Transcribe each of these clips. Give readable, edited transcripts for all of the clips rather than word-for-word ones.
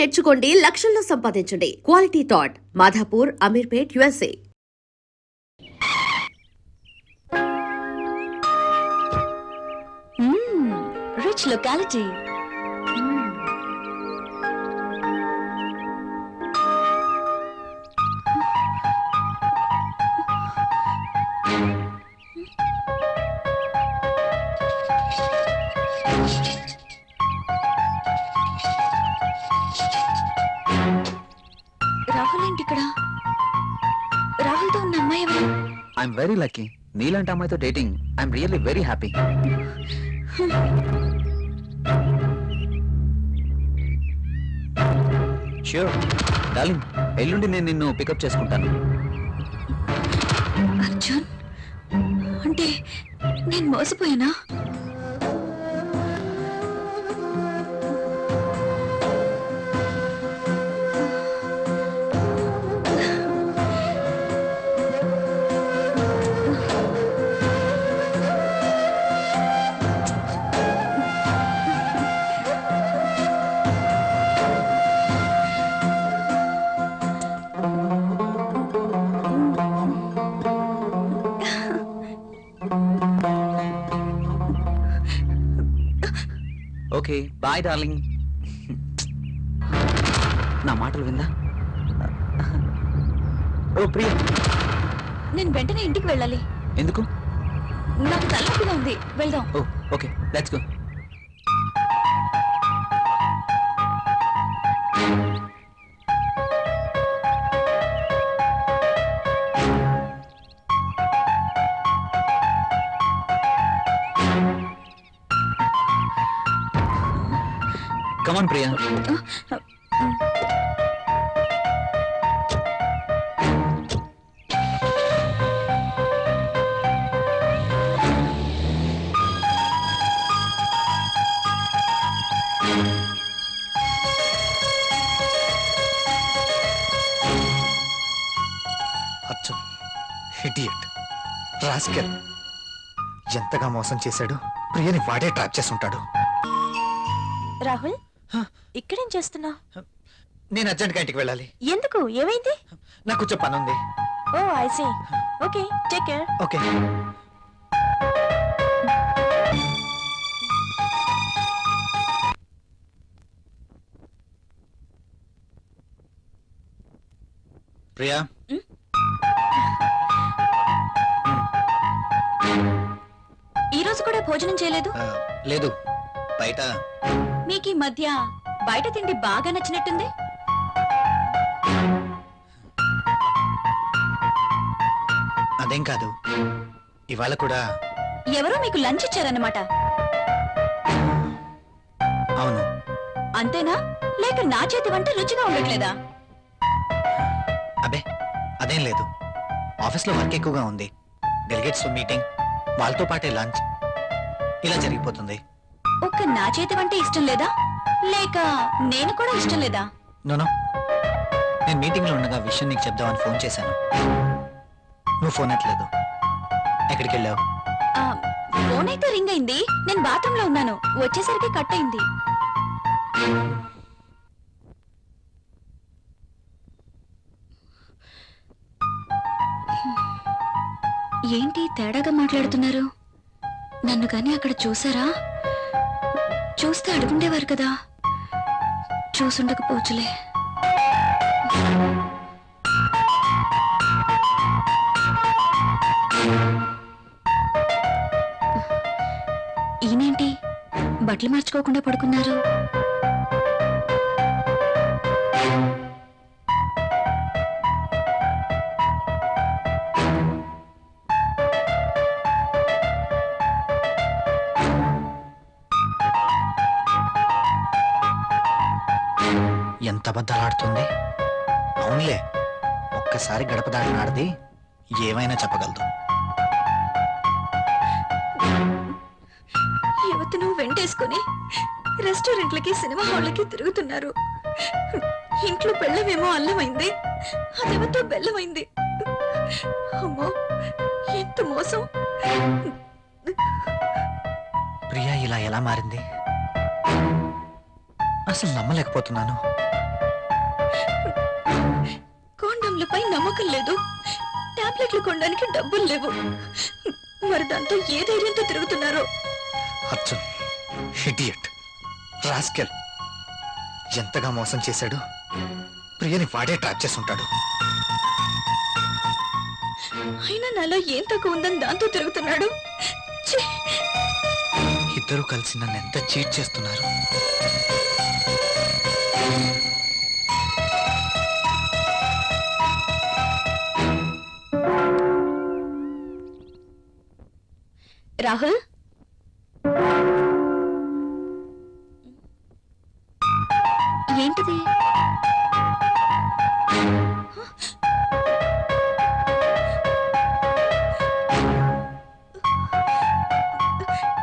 నేర్చుకోండి, లక్షల్లో సంపాదించండి. Quality thought Madhapur, Ameerpet, USA. Rich locality. Rahul ఏంటి ఇక్కడ? రాహుల్తో ఉన్న అమ్మాయి ఎవరు? I'm very lucky. నీలాంటి అమ్మాయితో dating. I'm really very happy. Sure darling, ఎల్లుండి నేను నిన్ను పికప్ చేసుకుంటాను. అర్జున్, అంటే నేను మోసపోయానా? Okay bye darling. నా మాటలు విందా? ఓ ప్రియ, నేను వెంటనే ఇంటికి వెళ్ళాలి. ఎందుకు? నాకు తలనొప్పిగా ఉంది, వెళ్దాం. Oh okay, let's go. Come on, Priya. Arjun idiot, rascal. ఎంతగా మోసం చేశాడు. ప్రియని వాడే ట్రాప్ చేసి ఉంటాడు. రాహుల్, ఇక్కడేం చేస్తున్నా? నేను అర్జెంట్గా ఇంటికి వెళ్ళాలి. ఎందుకు? ఏమైంది? నాకు కొంచెం పని ఉంది. Oh I see. Okay, take care. Okay. Priya, ఈ రోజు కూడా భోజనం చేయలేదు? లేదు, బయట. మీకు ఈ మధ్య బయట తిండి బాగా నచ్చినట్టుంది. అదేం కాదు, ఇవాళ కూడా. ఎవరో మీకు లంచ్ ఇచ్చారన్నమాట. అవును. అంతేనా? లేక నా చేతి వంట రుచిగా ఉండట్లేదా? అబే అదేం లేదు, ఆఫీస్లో వర్క్ ఎక్కువగా ఉంది. డెలిగేట్స్ మీటింగ్, వాళ్ళతో పాటే లంచ్, ఇలా జరిగిపోతుంది. ఒక్క నా చేతి వంట ఇష్టం లేదా, లేక నేను కూడా ఇష్టం లేదా? నోనో, నేను మీటింగ్లో ఉండగా విషయం నీకు చెప్దామని ఫోన్ చేశాను. నువ్వు ఫోన్ ఎట్లేదు. ఎక్కడికి వెళ్ళావు? ఫోన్ అయితే రింగ్ అయింది. నేను బాత్రూమ్ లో ఉన్నాను, వచ్చేసరికి కట్ అయింది. ఏంటి తేడాగా మాట్లాడుతున్నారు? నన్ను కానీ అక్కడ చూసారా? చూస్తే అడుగుండేవారు కదా. చూసుండకపోవచ్చులే. ఈయనేంటి బట్టలు మార్చుకోకుండా పడుకున్నారు? ఎంత అబద్ధాలాడుతుంది. అవునులే, ఒక్కసారి గడప దాటినాడిది ఏమైనా చెప్పగలదు. యువతను వెంటేసుకుని రెస్టారెంట్లకి, సినిమా హాళ్ళకి తిరుగుతున్నారు. ఇంట్లో బెల్లమేమో అల్లమైంది, అదేమతో బెల్లమైంది. అమ్మో, ఎంత మోసం! ప్రియా ఇలా ఎలా మారింది? అసలు నమ్మలేకపోతున్నాను. ఆయనపై నమ్మకం లేదు, టాబ్లెట్లు కొనడానికి డబ్బులు లేవు. మరి దాంతో ఏ ధైర్యంతో తిరుగుతున్నారో. అర్జున్ ఇడియట్, రాస్కెల్, ఎంతగా మోసం చేశాడు. ప్రియని వాడే ట్రాప్ చేసుంటాడు. అయినా నాలో ఏం తక్కువ ఉందని దాంతో తిరుగుతున్నాడు. ఛీ! ఇద్దరు కలిసి నన్ను ఎంత చీట్ చేస్తున్నారు. రాహుల్, ఏంటిది?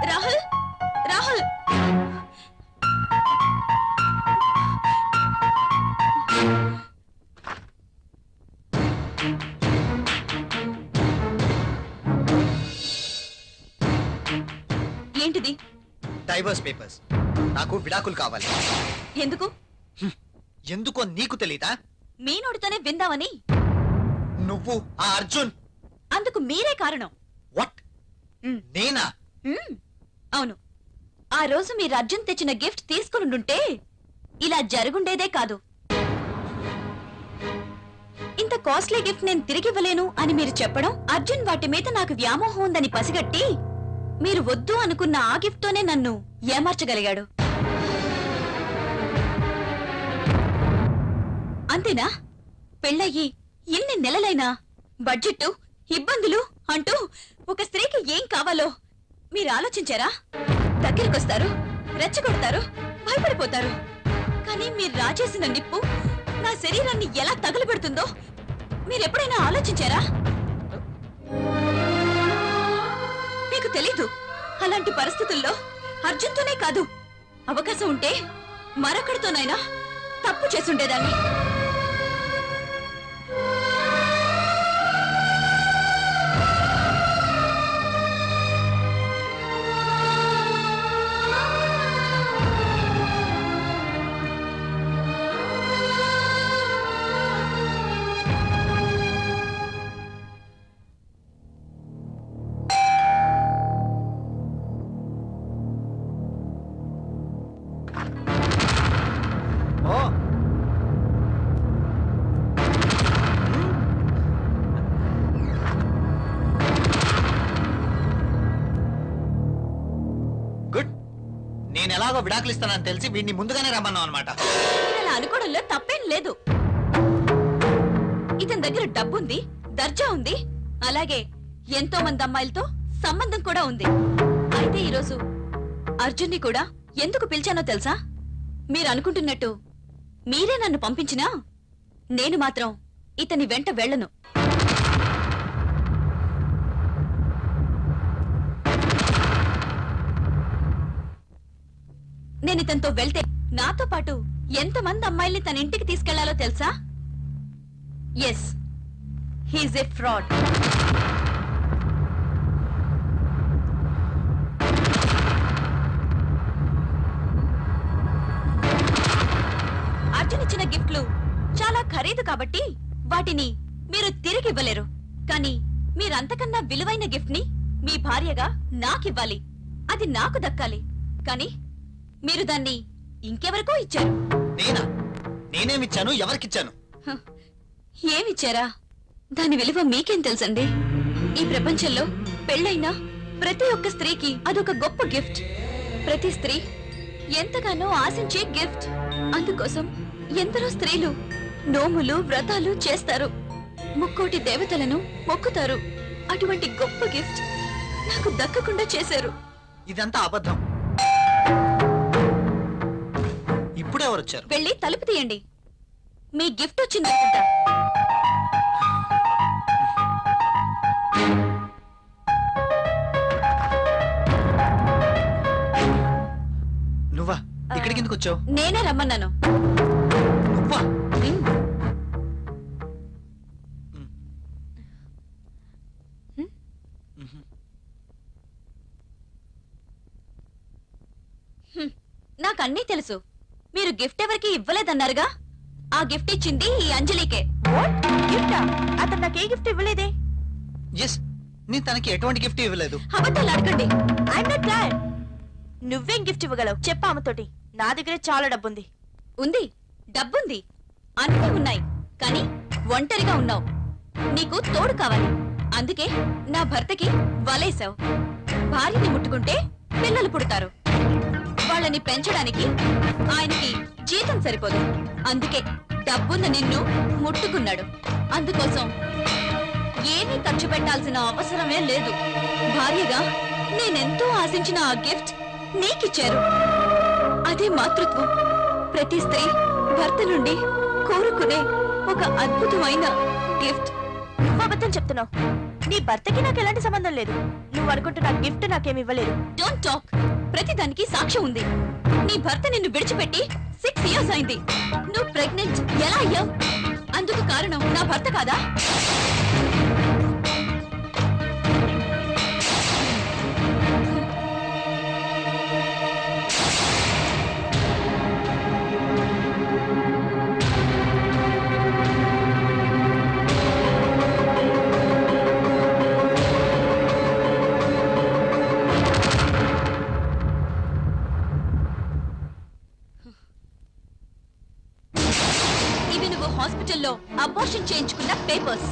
రాహుల్, రాహుల్, ఏంటిది? Divorce papers. నాకు విడాకులు కావాలి. ఎందుకు? ఎందుకో నీకు తెలీదా? మీ నోటితోనే విందామని. నువ్వు ఆ అర్జున్. అందుకు మీరే కారణం. వాట్? నేనా? అవును. ఆ రోజు మీరు అర్జున్ తెచ్చిన గిఫ్ట్ తీసుకునుంటే ఇలా జరుగుండేదే కాదు. ఇంత కాస్ట్లీ గిఫ్ట్ నేను తిరిగివ్వలేను అని మీరు చెప్పడం, అర్జున్ వాటి మీద నాకు వ్యామోహం ఉందని పసిగట్టి మీరు వద్దు అనుకున్న ఆ గిఫ్ట్ తోనే నన్ను ఏమార్చగలిగాడు. అంతేనా? పెళ్ళయ్యి ఎన్ని నెలలైనా బడ్జెట్, ఇబ్బందులు అంటూ ఒక స్త్రీకి ఏం కావాలో మీరు ఆలోచించారా? దగ్గరకొస్తారు, రెచ్చగొడతారు, భయపడిపోతారు. కానీ మీరు రాజేసిన నిప్పు నా శరీరాన్ని ఎలా తగులబెడుతుందో మీరెప్పుడైనా ఆలోచించారా? మీకు తెలీదు. అలాంటి పరిస్థితుల్లో అర్జున్తోనే కాదు, అవకాశం ఉంటే మరొకడితోనైనా తప్పు చేసుండేదాన్ని. ఓ గుడ్. నేను ఎలాగో విడాకులు ఇస్తానని తెలిసి వీడిని ముందుగానే రమ్మన్నావు అనమాట. మీరు అలా అనుకోవడంలో తప్పేం లేదు. ఇతని దగ్గర డబ్బుంది, దర్జా ఉంది, అలాగే ఎంతో మంది అమ్మాయిలతో సంబంధం కూడా ఉంది. అయితే ఈరోజు అర్జున్ని కూడా ఎందుకు పిలిచానో తెలుసా? మీరు అనుకుంటున్నట్టు మీరే నన్ను పంపించినా నేను మాత్రం ఇతని వెంట వెళ్ళను. నేను ఇతనితో వెళ్తే నాతో పాటు ఎంతమంది అమ్మాయిల్ని తన ఇంటికి తీసుకెళ్లాలో తెలుసా? Yes, he's a fraud. Arjun ఇచ్చిన గిఫ్ట్లు చాలా ఖరీదు కాబట్టి వాటిని మీరు తిరిగి ఇవ్వలేరు. కానీ మీరంతకన్నా విలువైన గిఫ్ట్ ని మీ భార్యగా నాకివ్వాలి. అది నాకు దక్కాలి. కానీ మీరు దాన్ని ఇంకెవరికో ఇచ్చారు. నేనా? నేనేమిచ్చాను? ఎవరికిచ్చాను? హ, ఏమిచ్చారా? దాని విలువ మీకేం తెలుసండి? ఈ ప్రపంచంలో పెళ్ళైన ప్రతి ఒక్క స్త్రీకి అదొక గొప్ప గిఫ్ట్. ప్రతి స్త్రీ ఎంతగానో ఆశించే గిఫ్ట్. అందుకోసం ఎందరో స్త్రీలు నోములు, వ్రతాలు చేస్తారు, ముక్కోటి దేవతలను మొక్కుతారు. అటువంటి గొప్ప గిఫ్ట్ నాకు దక్కకుండా చేశారు. ఇదంతా అబద్ధం. ఇప్పుడే ఎవరు వచ్చారు? వెళ్ళి తలుపు తీయండి. మీ గిఫ్ట్ వచ్చిందనుకుంటా. నువ్వా? ఇక్కడికి ఎందుకు వచ్చావు? నేనే రమ్మన్నాను. నువ్వా? నాకన్నీ తెలుసు. మీరు గిఫ్ట్ ఎవరికి ఇవ్వలేదన్నారుగా? ఆ గిఫ్ట్ ఇచ్చింది ఈ అంజలికే. అతను నాకు ఏ గిఫ్ట్ ఇవ్వలేదే. ఎస్, నేను తనకి ఎటువంటి గిఫ్ట్ ఇవ్వలేదు. అబద్ధాలు అడగండి. నువ్వేం గిఫ్ట్ ఇవ్వగలవు చెప్పు ఆమెతోటి. నా దగ్గర చాలా డబ్బుంది. ఉంది, డబ్బుంది, అన్నీ ఉన్నాయి, కానీ ఒంటరిగా ఉన్నావు. నీకు తోడు కావాలి. అందుకే నా భర్తకి వలేసావు. భార్యని ముట్టుకుంటే పిల్లలు పుడతారు. వాళ్ళని పెంచడానికి ఆయనకి జీతం సరిపోదు. అందుకే డబ్బున్న నిన్ను ముట్టుకున్నాడు. అందుకోసం ఏమీ ఖర్చు పెట్టాల్సిన అవసరమే లేదు. భార్యగా నేనెంతో ఆశించిన ఆ గిఫ్ట్ నీకిచ్చారు. అదే మాతృత్వం. ప్రతి స్త్రీ భర్త నుండి కోరుకునే ఒక అద్భుతమైన గిఫ్ట్. నువ్వు అబద్ధం చెప్తున్నావు. నీ భర్తకి నాకు ఎలాంటి సంబంధం లేదు. నువ్వు అనుకుంటున్న గిఫ్ట్ నాకేమి ఇవ్వలేదు. Don't talk. ప్రతి దానికి సాక్ష్యం ఉంది. నీ భర్త నిన్ను విడిచిపెట్టి 6 years అయింది. నువ్వు ప్రెగ్నెంట్ ఎలా అయ్యావు? అందుకు కారణం నా భర్త కాదా? ఇవి నువ్వు హాస్పిటల్లో అబార్షన్ చేయించుకున్న పేపర్స్.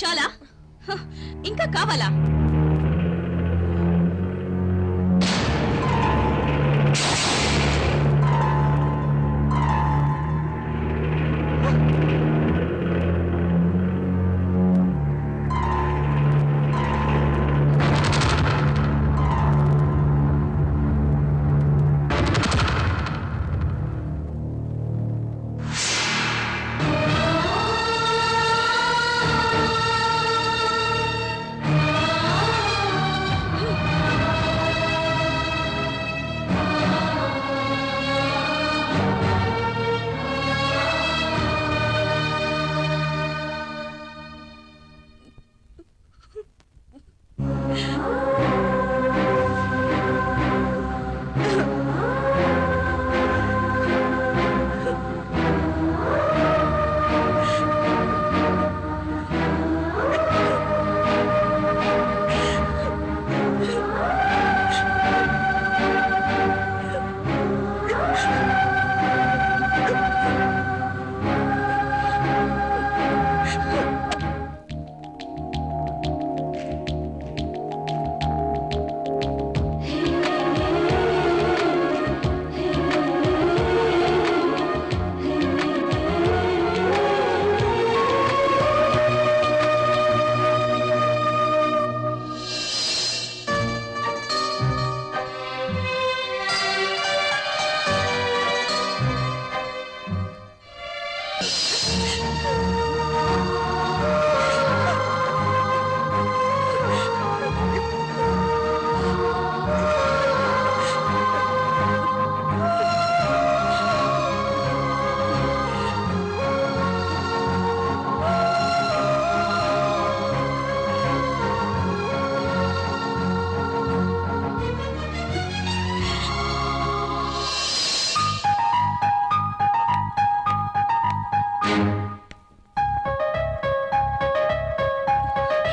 చాలా? ఇంకా కావాలా?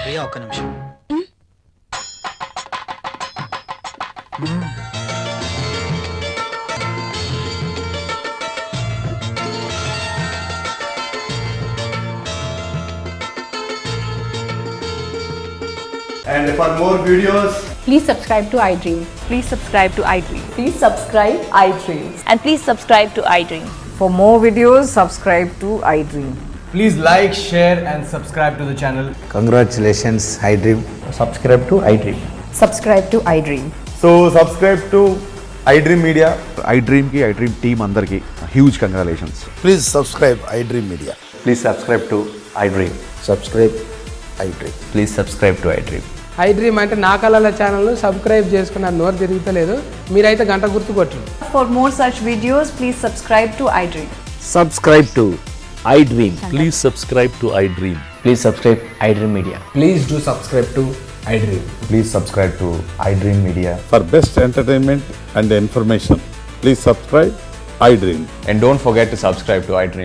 ప్రియా, ఒక్క నిమిషం. And for more videos, Please subscribe to iDream. Please subscribe to iDream. Please subscribe iDream. And please subscribe to iDream. For more videos, subscribe to iDream. please like, share and subscribe to the channel. Congratulations, iDream. Subscribe to iDream. Subscribe to iDream. So subscribe to iDream Media. iDream team andarki huge congratulations. Please subscribe iDream Media. Please subscribe to iDream. Subscribe iDream. Please subscribe to iDream. iDream అంటే నా కళల ఛానల్ను subscribe చేసుకున్న నోరు తిరుగుతలేదు. మీరైతే గంట గుర్తు కొట్టండి. For more such videos, please subscribe to iDream. Subscribe to iDream. Please subscribe to iDream. Please subscribe iDream Media. Please do subscribe to iDream. Please subscribe to iDream Media. For best entertainment and information. Please subscribe iDream. And don't forget to subscribe to iDream.